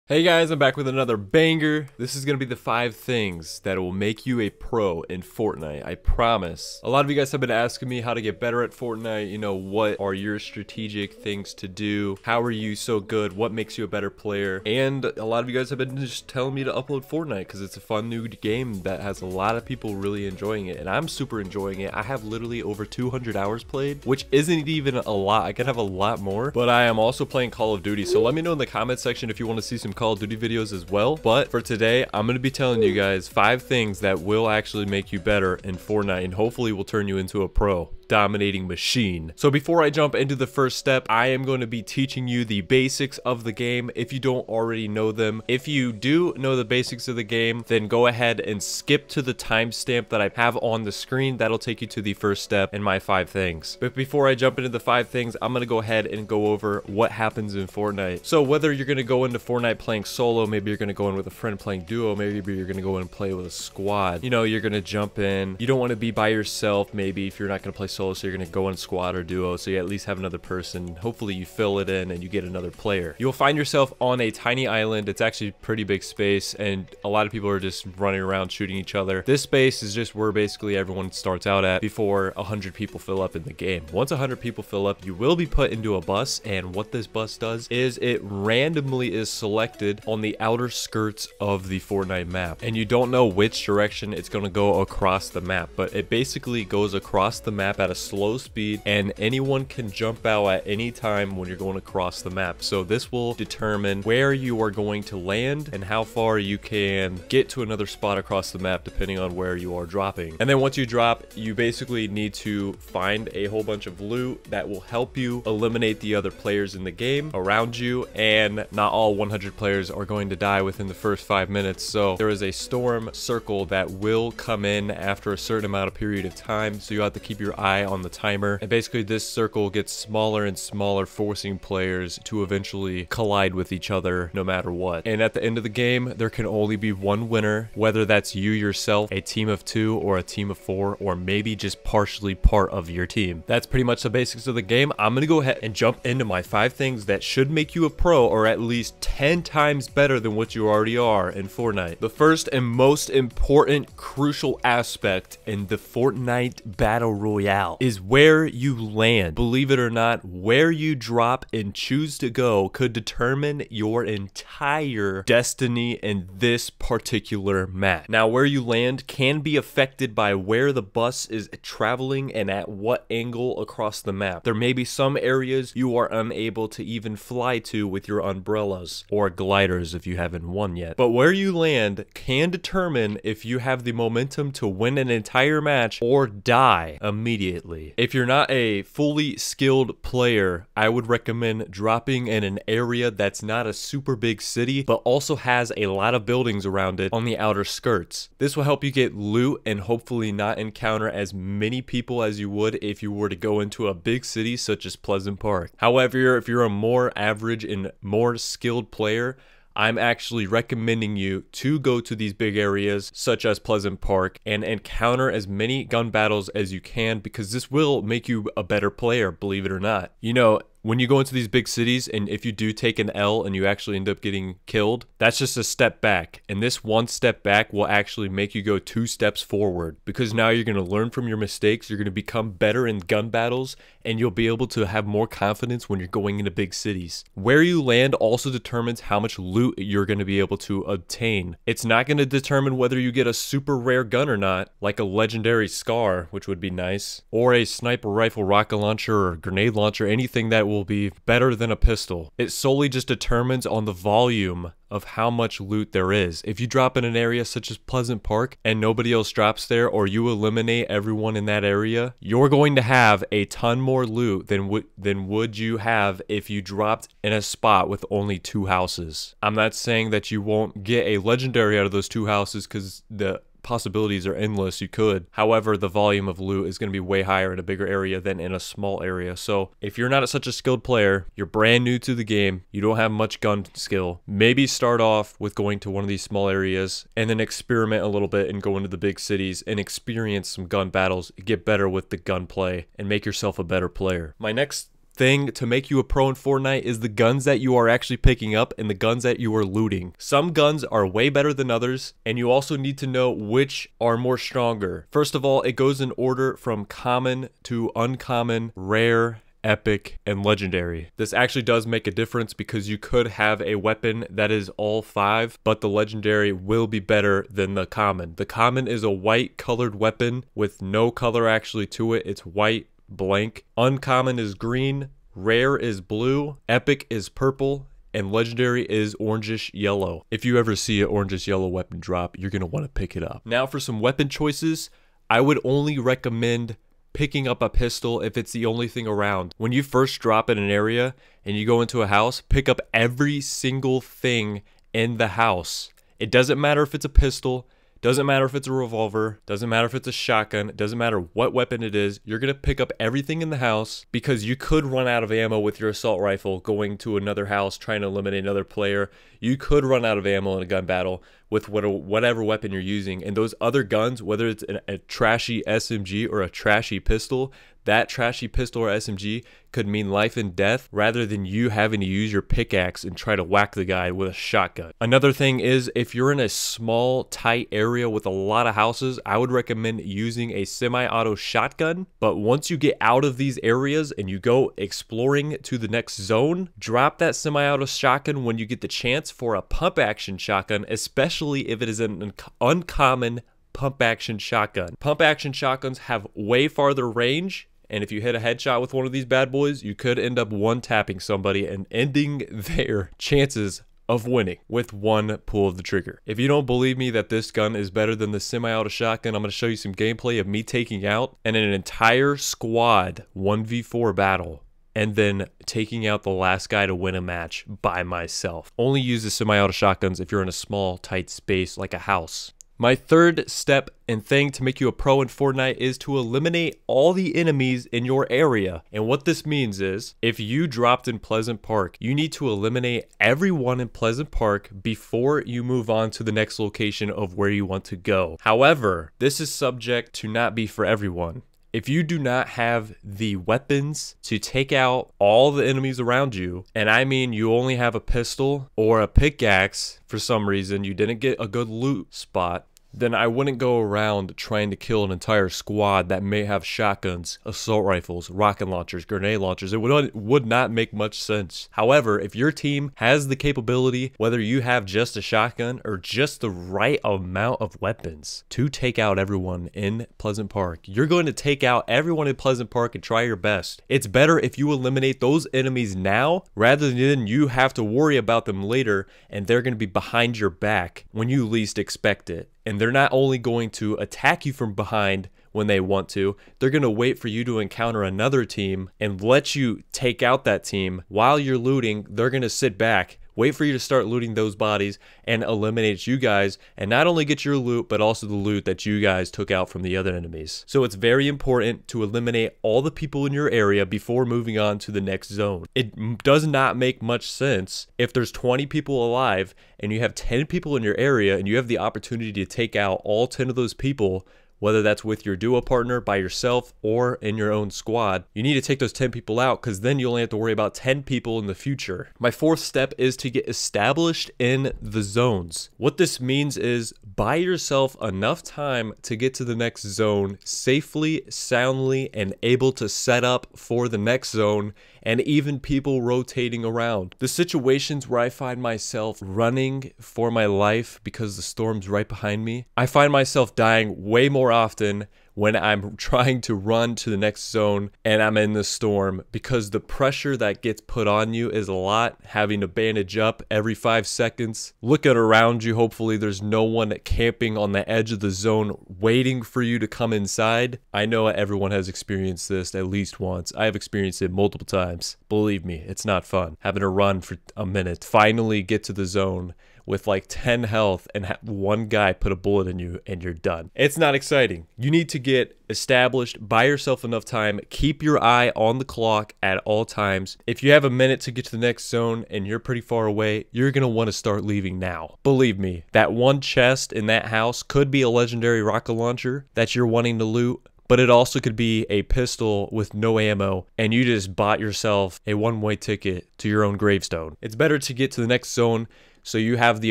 Hey guys, I'm back with another banger. This is going to be the 5 things that will make you a pro in Fortnite. I promise. A lot of you guys have been asking me how to get better at Fortnite. You know, what are your strategic things to do? How are you so good? What makes you a better player? And a lot of you guys have been just telling me to upload Fortnite because it's a fun new game that has a lot of people really enjoying it. And I'm super enjoying it. I have literally over 200 hours played, which isn't even a lot. I could have a lot more, but I am also playing Call of Duty. So let me know in the comment section if you want to see some Call of Duty videos as well. But for today, I'm going to be telling you guys 5 things that will actually make you better in Fortnite and hopefully will turn you into a pro dominating machine. So before I jump into the first step, I am going to be teaching you the basics of the game if you don't already know them. If you do know the basics of the game, then go ahead and skip to the timestamp that I have on the screen. That'll take you to the first step in my 5 things. But before I jump into the 5 things, I'm going to go ahead and go over what happens in Fortnite. So whether you're going to go into Fortnite playing solo, maybe you're going to go in with a friend playing duo, maybe you're going to go in and play with a squad. You know, you're going to jump in. You don't want to be by yourself, maybe if you're not going to play solo, so you're going to go in squad or duo, so you at least have another person. Hopefully you fill it in and you get another player. You'll find yourself on a tiny island. It's actually pretty big space, and a lot of people are just running around shooting each other. This space is just where basically everyone starts out at before 100 people fill up in the game. Once 100 people fill up, you will be put into a bus, and what this bus does is it randomly is selected on the outer skirts of the Fortnite map, and you don't know which direction it's going to go across the map, but it basically goes across the map at a slow speed, and anyone can jump out at any time when you're going across the map. So this will determine where you are going to land and how far you can get to another spot across the map depending on where you are dropping. And then once you drop, you basically need to find a whole bunch of loot that will help you eliminate the other players in the game around you, and not all 100 players are going to die within the first 5 minutes. So there is a storm circle that will come in after a certain amount of period of time, so you have to keep your eye on the timer, and basically this circle gets smaller and smaller, forcing players to eventually collide with each other no matter what. And at the end of the game, there can only be one winner, whether that's you yourself, a team of 2, or a team of 4, or maybe just partially part of your team. That's pretty much the basics of the game. I'm gonna go ahead and jump into my 5 things that should make you a pro, or at least 10 times better than what you already are in Fortnite. The first and most important crucial aspect in the Fortnite Battle Royale is where you land. Believe it or not, where you drop and choose to go could determine your entire destiny in this particular map. Now, where you land can be affected by where the bus is traveling and at what angle across the map. There may be some areas you are unable to even fly to with your umbrellas or gliders if you haven't won yet. But where you land can determine if you have the momentum to win an entire match or die immediately. If you're not a fully skilled player, I would recommend dropping in an area that's not a super big city, but also has a lot of buildings around it on the outer skirts. This will help you get loot and hopefully not encounter as many people as you would if you were to go into a big city such as Pleasant Park. However, if you're a more average and more skilled player, I'm actually recommending you to go to these big areas such as Pleasant Park and encounter as many gun battles as you can, because this will make you a better player, believe it or not. You know, when you go into these big cities, and if you do take an L and you actually end up getting killed, that's just a step back. And this one step back will actually make you go 2 steps forward, because now you're going to learn from your mistakes, you're going to become better in gun battles, and you'll be able to have more confidence when you're going into big cities. Where you land also determines how much loot you're going to be able to obtain. It's not going to determine whether you get a super rare gun or not, like a legendary Scar, which would be nice, or a sniper rifle, rocket launcher, or grenade launcher, anything that will be better than a pistol. It solely just determines on the volume of how much loot there is. If you drop in an area such as Pleasant Park and nobody else drops there, or you eliminate everyone in that area, you're going to have a ton more loot than would you have if you dropped in a spot with only 2 houses. I'm not saying that you won't get a legendary out of those 2 houses, because the possibilities are endless. You could. However, the volume of loot is going to be way higher in a bigger area than in a small area. So if you're not such a skilled player, you're brand new to the game, you don't have much gun skill, maybe start off with going to one of these small areas and then experiment a little bit and go into the big cities and experience some gun battles, get better with the gunplay, and make yourself a better player. My next thing to make you a pro in Fortnite is the guns that you are actually picking up and the guns that you are looting. Some guns are way better than others, and you also need to know which are more stronger. First of all, it goes in order from common to uncommon, rare, epic, and legendary. This actually does make a difference because you could have a weapon that is all 5, but the legendary will be better than the common. The common is a white colored weapon with no color actually to it. It's white, blank. Uncommon is green, rare is blue, epic is purple, and legendary is orangish yellow. If you ever see an orangish yellow weapon drop, you're going to want to pick it up. Now for some weapon choices, I would only recommend picking up a pistol if it's the only thing around. When you first drop in an area and you go into a house, pick up every single thing in the house. It doesn't matter if it's a pistol, doesn't matter if it's a revolver, doesn't matter if it's a shotgun, it doesn't matter what weapon it is. You're going to pick up everything in the house because you could run out of ammo with your assault rifle going to another house trying to eliminate another player. You could run out of ammo in a gun battle with whatever weapon you're using. And those other guns, whether it's a trashy SMG or a trashy pistol, that trashy pistol or SMG could mean life and death rather than you having to use your pickaxe and try to whack the guy with a shotgun. Another thing is, if you're in a small, tight area with a lot of houses, I would recommend using a semi-auto shotgun. But once you get out of these areas and you go exploring to the next zone, drop that semi-auto shotgun when you get the chance for a pump action shotgun, especially if it is an uncommon pump action shotgun. Pump action shotguns have way farther range, and if you hit a headshot with one of these bad boys, you could end up one-tapping somebody and ending their chances of winning with one pull of the trigger. If you don't believe me that this gun is better than the semi-auto shotgun, I'm going to show you some gameplay of me taking out an entire squad 1v4 battle and then taking out the last guy to win a match by myself. Only use the semi-auto shotguns if you're in a small, tight space like a house. My third step and thing to make you a pro in Fortnite is to eliminate all the enemies in your area. And what this means is, if you dropped in Pleasant Park, you need to eliminate everyone in Pleasant Park before you move on to the next location of where you want to go. However, this is subject to not be for everyone. If you do not have the weapons to take out all the enemies around you, and I mean you only have a pistol or a pickaxe for some reason, you didn't get a good loot spot, then I wouldn't go around trying to kill an entire squad that may have shotguns, assault rifles, rocket launchers, grenade launchers. It would not make much sense. However, if your team has the capability, whether you have just a shotgun or just the right amount of weapons to take out everyone in Pleasant Park, you're going to take out everyone in Pleasant Park and try your best. It's better if you eliminate those enemies now rather than you have to worry about them later and they're going to be behind your back when you least expect it. And they're not only going to attack you from behind when they want to, they're going to wait for you to encounter another team and let you take out that team. While you're looting, they're going to sit back, wait for you to start looting those bodies and eliminate you guys, and not only get your loot, but also the loot that you guys took out from the other enemies. So it's very important to eliminate all the people in your area before moving on to the next zone. It does not make much sense if there's 20 people alive and you have 10 people in your area and you have the opportunity to take out all 10 of those people, whether that's with your duo partner, by yourself, or in your own squad. You need to take those 10 people out because then you only have to worry about 10 people in the future. My fourth step is to get established in the zones. What this means is buy yourself enough time to get to the next zone safely, soundly, and able to set up for the next zone, and even people rotating around. The situations where I find myself running for my life because the storm's right behind me, I find myself dying way more often when I'm trying to run to the next zone and I'm in the storm, because the pressure that gets put on you is a lot, having to bandage up every 5 seconds. Looking around you, hopefully there's no one camping on the edge of the zone waiting for you to come inside. I know everyone has experienced this at least once. I have experienced it multiple times. Believe me, it's not fun. Having to run for a minute, finally get to the zone with like 10 health and have one guy put a bullet in you and you're done. It's not exciting. You need to get established, buy yourself enough time, keep your eye on the clock at all times. If you have a minute to get to the next zone and you're pretty far away, you're gonna want to start leaving now. Believe me, that one chest in that house could be a legendary rocket launcher that you're wanting to loot, but it also could be a pistol with no ammo, and you just bought yourself a one-way ticket to your own gravestone. It's better to get to the next zone so you have the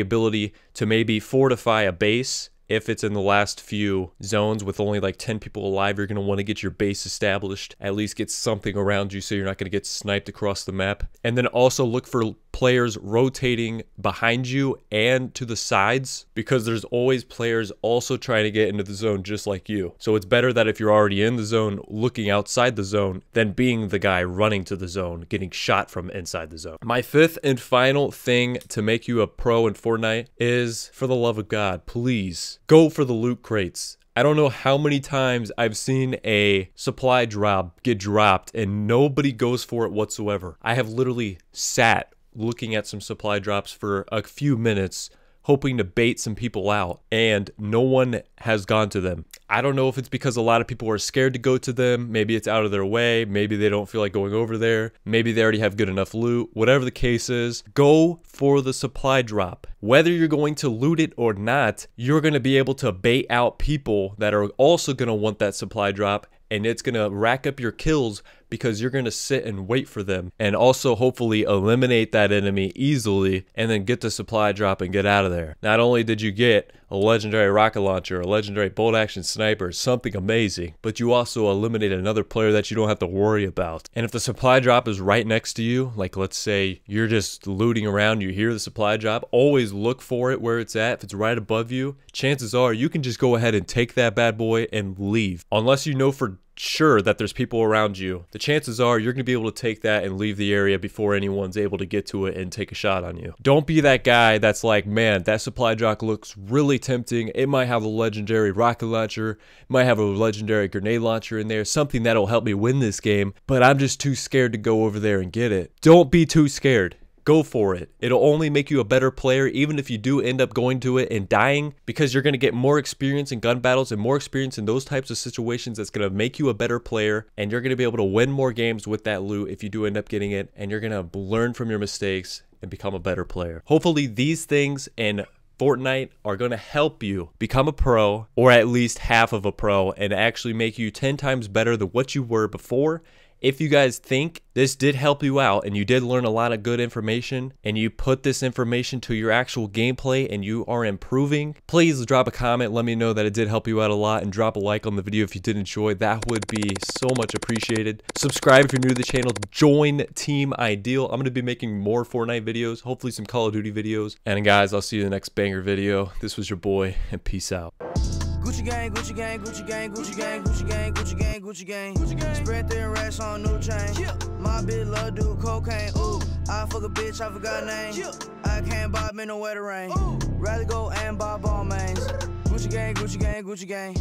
ability to maybe fortify a base. If it's in the last few zones with only like 10 people alive, you're going to want to get your base established, at least get something around you so you're not going to get sniped across the map. And then also look for players rotating behind you and to the sides, because there's always players also trying to get into the zone just like you. So it's better that if you're already in the zone looking outside the zone than being the guy running to the zone getting shot from inside the zone. My fifth and final thing to make you a pro in Fortnite is, for the love of God, please go for the loot crates. I don't know how many times I've seen a supply drop get dropped and nobody goes for it whatsoever. I have literally sat looking at some supply drops for a few minutes hoping to bait some people out, and no one has gone to them. I don't know if it's because a lot of people are scared to go to them. Maybe it's out of their way. Maybe they don't feel like going over there. Maybe they already have good enough loot. Whatever the case is, go for the supply drop. Whether you're going to loot it or not, you're going to be able to bait out people that are also going to want that supply drop, and it's going to rack up your kills because you're going to sit and wait for them, and also hopefully eliminate that enemy easily and then get the supply drop and get out of there. Not only did you get a legendary rocket launcher, a legendary bolt action sniper, something amazing, but you also eliminate another player that you don't have to worry about. And if the supply drop is right next to you, like let's say you're just looting around, you hear the supply drop, always look for it where it's at. If it's right above you, chances are you can just go ahead and take that bad boy and leave. Unless you know for sure that there's people around you, the chances are you're going to be able to take that and leave the area before anyone's able to get to it and take a shot on you. Don't be that guy that's like, man, that supply drop looks really tempting. It might have a legendary rocket launcher, it might have a legendary grenade launcher in there, something that'll help me win this game, but I'm just too scared to go over there and get it. Don't be too scared. Go for it. It'll only make you a better player, even if you do end up going to it and dying, because you're going to get more experience in gun battles and more experience in those types of situations. That's going to make you a better player, and you're going to be able to win more games with that loot if you do end up getting it, and you're going to learn from your mistakes and become a better player. Hopefully these things in Fortnite are going to help you become a pro, or at least half of a pro, and actually make you 10 times better than what you were before. If you guys think this did help you out and you did learn a lot of good information and you put this information to your actual gameplay and you are improving, please drop a comment. Let me know that it did help you out a lot, and drop a like on the video if you did enjoy. That would be so much appreciated. Subscribe if you're new to the channel. Join Team Ideal. I'm going to be making more Fortnite videos, hopefully some Call of Duty videos. And guys, I'll see you in the next banger video. This was your boy, and peace out. Gucci gang, Gucci gang, Gucci gang, Gucci gang, Gucci gang, Gucci gang, Gucci gang, Gucci gang. Spread thin racks on new chain. My bitch love do cocaine. Ooh, I fuck a bitch, I forgot name. I can't buy me no wetter rain. Rather go and buy ball mains. Gucci gang, Gucci gang, Gucci gang.